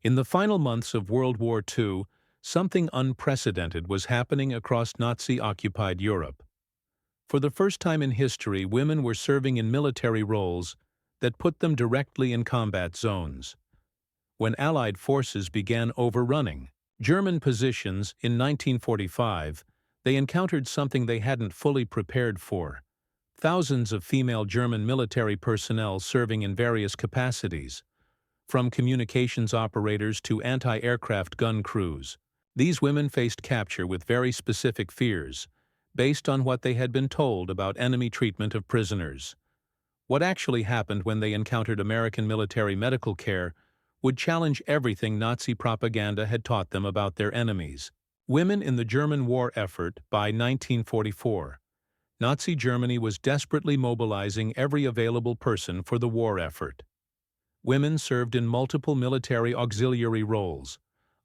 In the final months of World War II, something unprecedented was happening across Nazi-occupied Europe. For the first time in history, women were serving in military roles that put them directly in combat zones. When Allied forces began overrunning German positions in 1945, they encountered something they hadn't fully prepared for. Thousands of female German military personnel serving in various capacities, from communications operators to anti-aircraft gun crews. These women faced capture with very specific fears, based on what they had been told about enemy treatment of prisoners. What actually happened when they encountered American military medical care would challenge everything Nazi propaganda had taught them about their enemies. Women in the German war effort. By 1944, Nazi Germany was desperately mobilizing every available person for the war effort. Women served in multiple military auxiliary roles,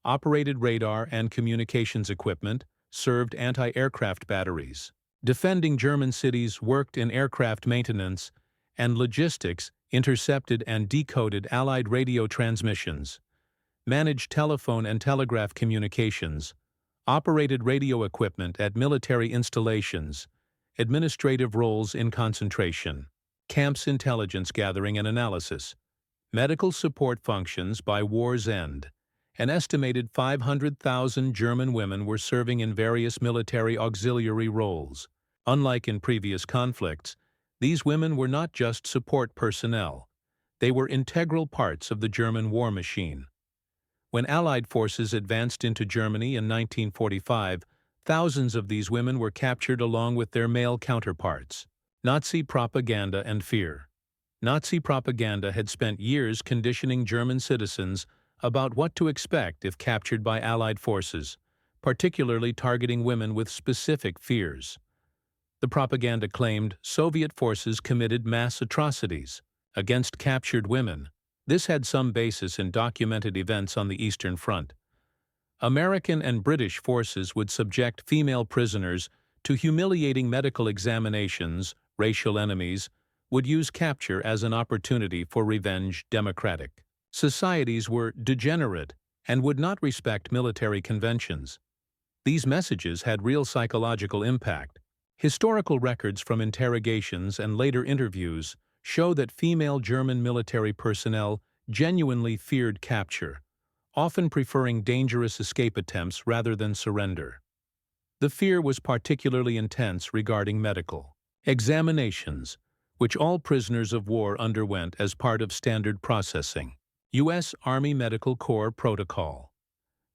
operated radar and communications equipment, served anti-aircraft batteries, defending German cities, worked in aircraft maintenance and logistics, intercepted and decoded Allied radio transmissions, managed telephone and telegraph communications, operated radio equipment at military installations, administrative roles in concentration camps, intelligence gathering and analysis, medical support functions. By war's end, an estimated 500,000 German women were serving in various military auxiliary roles. Unlike in previous conflicts, these women were not just support personnel. They were integral parts of the German war machine. When Allied forces advanced into Germany in 1945, thousands of these women were captured along with their male counterparts. Nazi propaganda and fear. Nazi propaganda had spent years conditioning German citizens about what to expect if captured by Allied forces, particularly targeting women with specific fears. The propaganda claimed Soviet forces committed mass atrocities against captured women. This had some basis in documented events on the Eastern Front. American and British forces would subject female prisoners to humiliating medical examinations. Racial enemies would use capture as an opportunity for revenge. Democratic societies were degenerate and would not respect military conventions. These messages had real psychological impact. Historical records from interrogations and later interviews show that female German military personnel genuinely feared capture, often preferring dangerous escape attempts rather than surrender. The fear was particularly intense regarding medical examinations, which all prisoners of war underwent as part of standard processing. U.S. Army Medical Corps Protocol.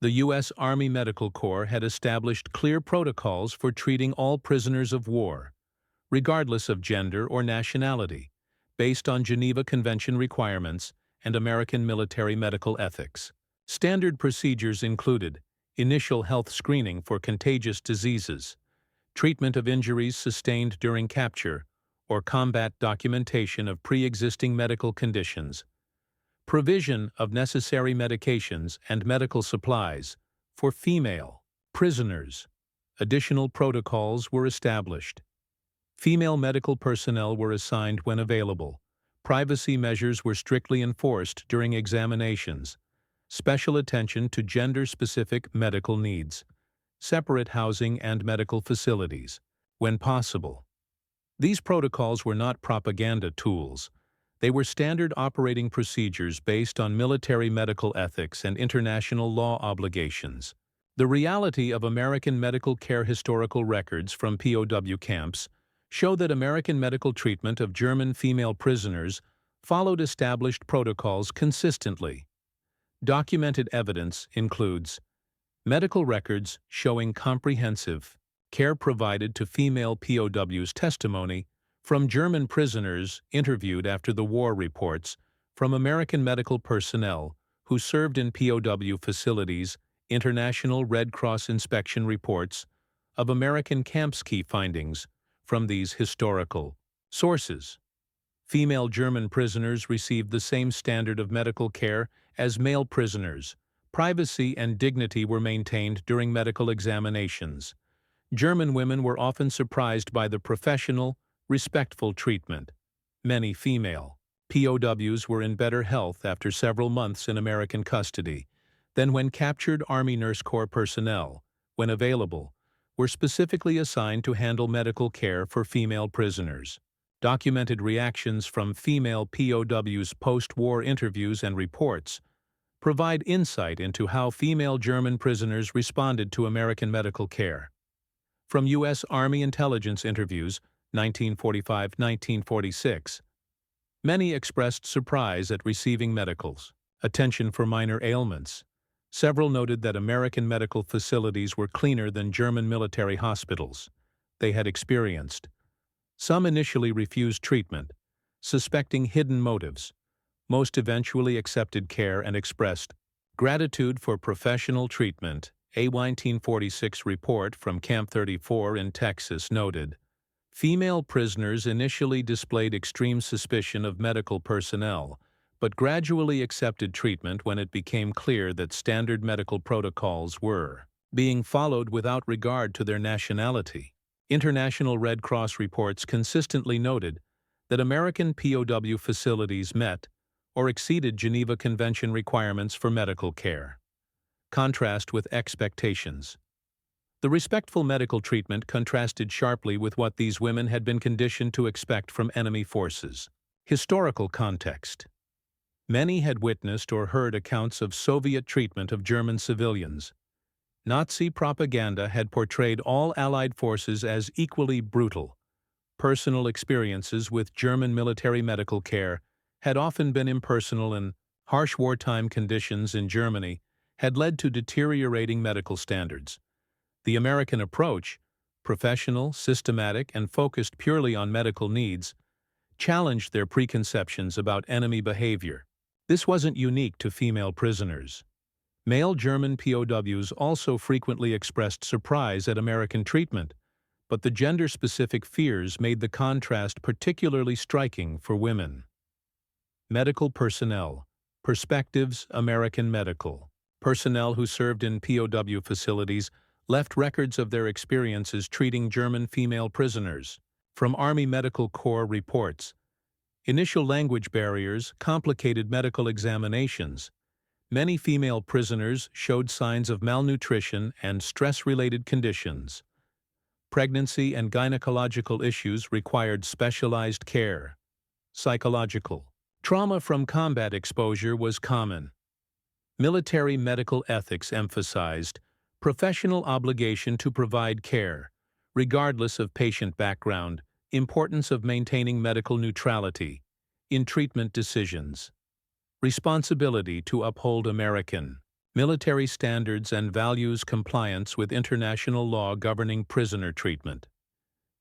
The U.S. Army Medical Corps had established clear protocols for treating all prisoners of war, regardless of gender or nationality, based on Geneva Convention requirements and American military medical ethics. Standard procedures included initial health screening for contagious diseases, treatment of injuries sustained during capture, or combat documentation of pre-existing medical conditions, provision of necessary medications and medical supplies for female prisoners. Additional protocols were established. Female medical personnel were assigned when available. Privacy measures were strictly enforced during examinations. Special attention to gender-specific medical needs. Separate housing and medical facilities, when possible. These protocols were not propaganda tools. They were standard operating procedures based on military medical ethics and international law obligations. The reality of American medical care. Historical records from POW camps show that American medical treatment of German female prisoners followed established protocols consistently. Documented evidence includes medical records showing comprehensive care provided to female POWs, testimony from German prisoners interviewed after the war, reports from American medical personnel who served in POW facilities, International Red Cross inspection reports of American camps. Key findings from these historical sources. Female German prisoners received the same standard of medical care as male prisoners. Privacy and dignity were maintained during medical examinations. German women were often surprised by the professional, respectful treatment. Many female POWs were in better health after several months in American custody than when captured Army Nurse Corps personnel, when available, were specifically assigned to handle medical care for female prisoners. Documented reactions from female POWs' post-war interviews and reports provide insight into how female German prisoners responded to American medical care. From U.S. Army intelligence interviews, 1945-1946, many expressed surprise at receiving medicals, attention for minor ailments. Several noted that American medical facilities were cleaner than German military hospitals they had experienced. Some initially refused treatment, suspecting hidden motives. Most eventually accepted care and expressed gratitude for professional treatment. A 1946 report from Camp 34 in Texas noted, female prisoners initially displayed extreme suspicion of medical personnel, but gradually accepted treatment when it became clear that standard medical protocols were being followed without regard to their nationality. International Red Cross reports consistently noted that American POW facilities met or exceeded Geneva Convention requirements for medical care. Contrast with expectations. The respectful medical treatment contrasted sharply with what these women had been conditioned to expect from enemy forces. Historical context. Many had witnessed or heard accounts of Soviet treatment of German civilians. Nazi propaganda had portrayed all Allied forces as equally brutal. Personal experiences with German military medical care had often been impersonal, and harsh wartime conditions in Germany had led to deteriorating medical standards. The American approach, professional, systematic, and focused purely on medical needs, challenged their preconceptions about enemy behavior. This wasn't unique to female prisoners. Male German POWs also frequently expressed surprise at American treatment, but the gender-specific fears made the contrast particularly striking for women. Medical personnel. Perspectives. American medical personnel who served in POW facilities left records of their experiences treating German female prisoners. From Army Medical Corps reports, initial language barriers complicated medical examinations. Many female prisoners showed signs of malnutrition and stress-related conditions. Pregnancy and gynecological issues required specialized care. Psychological trauma from combat exposure was common. Military medical ethics emphasized professional obligation to provide care, regardless of patient background, importance of maintaining medical neutrality in treatment decisions, responsibility to uphold American military standards and values, compliance with international law governing prisoner treatment.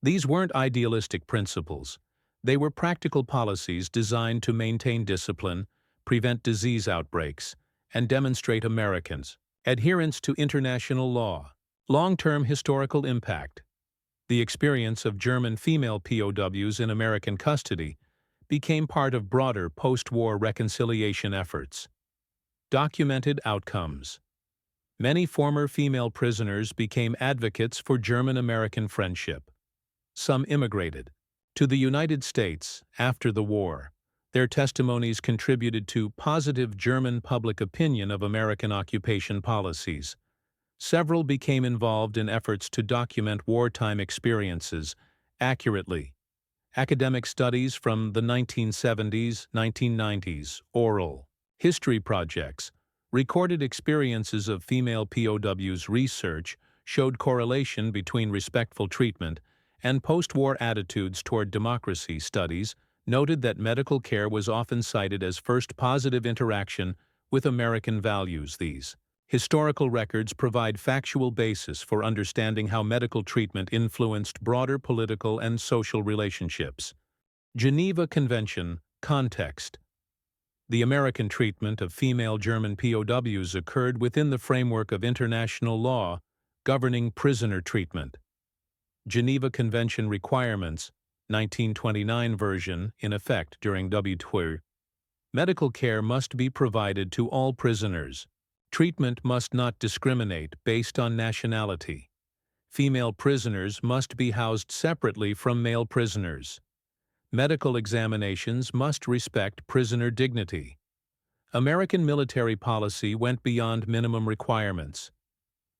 These weren't idealistic principles. They were practical policies designed to maintain discipline, prevent disease outbreaks, and demonstrate Americans' adherence to international law. Long-term historical impact. The experience of German female POWs in American custody became part of broader post-war reconciliation efforts. Documented outcomes. Many former female prisoners became advocates for German-American friendship. Some immigrated to the United States after the war. Their testimonies contributed to positive German public opinion of American occupation policies. Several became involved in efforts to document wartime experiences accurately. Academic studies from the 1970s, 1990s, oral history projects, recorded experiences of female POWs. Research showed correlation between respectful treatment and post-war attitudes toward democracy. Studies noted that medical care was often cited as first positive interaction with American values. These historical records provide factual basis for understanding how medical treatment influenced broader political and social relationships. Geneva Convention context. The American treatment of female German POWs occurred within the framework of international law governing prisoner treatment. Geneva Convention requirements, 1929 version, in effect during WWII. Medical care must be provided to all prisoners. Treatment must not discriminate based on nationality. Female prisoners must be housed separately from male prisoners. Medical examinations must respect prisoner dignity. American military policy went beyond minimum requirements.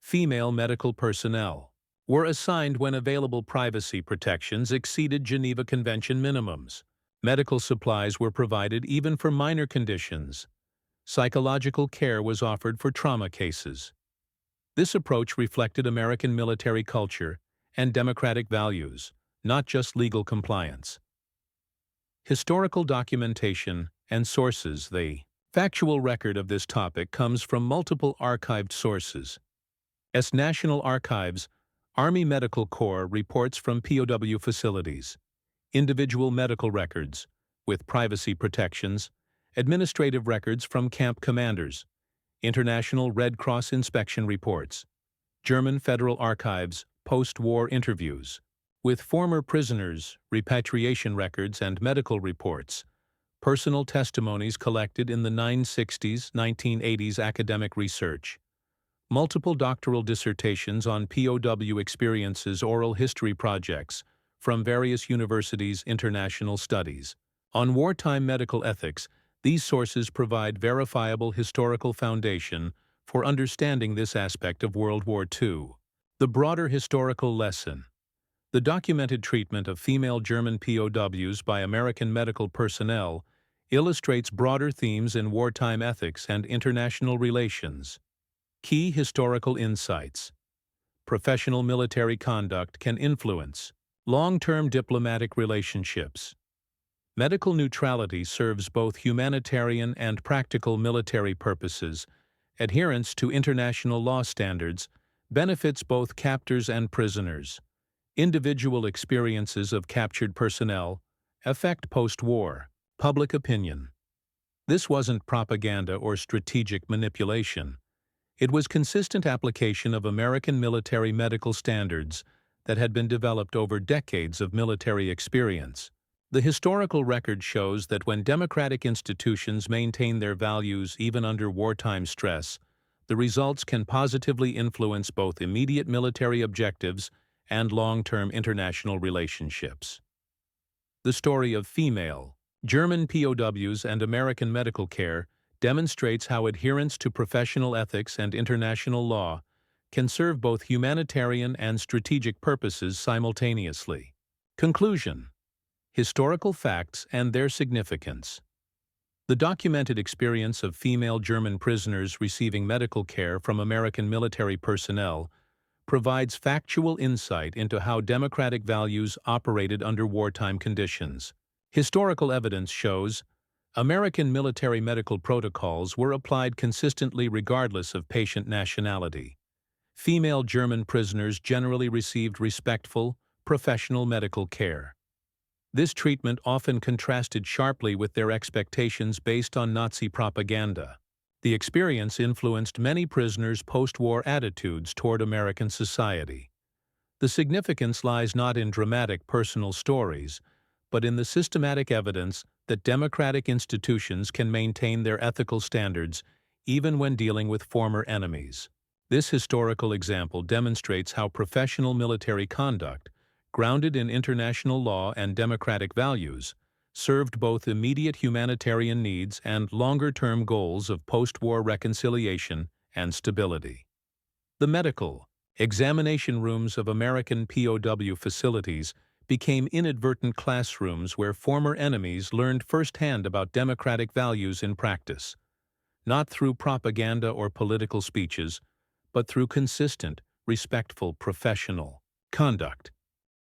Female medical personnel were assigned when available privacy protections exceeded Geneva Convention minimums. Medical supplies were provided even for minor conditions. Psychological care was offered for trauma cases. This approach reflected American military culture and democratic values, not just legal compliance. Historical documentation and sources. The factual record of this topic comes from multiple archived sources. As National Archives, Army Medical Corps reports from POW facilities, individual medical records, with privacy protections, administrative records from camp commanders, International Red Cross inspection reports, German Federal Archives, post-war interviews, with former prisoners, repatriation records and medical reports, personal testimonies collected in the 1960s, 1980s academic research, multiple doctoral dissertations on POW experiences, oral history projects from various universities, international studies. On wartime medical ethics, these sources provide verifiable historical foundation for understanding this aspect of World War II. The broader historical lesson. The documented treatment of female German POWs by American medical personnel illustrates broader themes in wartime ethics and international relations. Key historical insights. Professional military conduct can influence long-term diplomatic relationships. Medical neutrality serves both humanitarian and practical military purposes. Adherence to international law standards benefits both captors and prisoners. Individual experiences of captured personnel affect post-war public opinion. This wasn't propaganda or strategic manipulation. It was consistent application of American military medical standards that had been developed over decades of military experience. The historical record shows that when democratic institutions maintain their values even under wartime stress, the results can positively influence both immediate military objectives and long-term international relationships. The story of female German POWs and American medical care demonstrates how adherence to professional ethics and international law can serve both humanitarian and strategic purposes simultaneously. Conclusion. Historical facts and their significance. The documented experience of female German prisoners receiving medical care from American military personnel provides factual insight into how democratic values operated under wartime conditions. Historical evidence shows American military medical protocols were applied consistently regardless of patient nationality. Female German prisoners generally received respectful, professional medical care. This treatment often contrasted sharply with their expectations based on Nazi propaganda. The experience influenced many prisoners' post-war attitudes toward American society. The significance lies not in dramatic personal stories, but in the systematic evidence that democratic institutions can maintain their ethical standards even when dealing with former enemies. This historical example demonstrates how professional military conduct, grounded in international law and democratic values, served both immediate humanitarian needs and longer-term goals of post-war reconciliation and stability. The medical examination rooms of American POW facilities became inadvertent classrooms where former enemies learned firsthand about democratic values in practice, not through propaganda or political speeches, but through consistent, respectful professional conduct.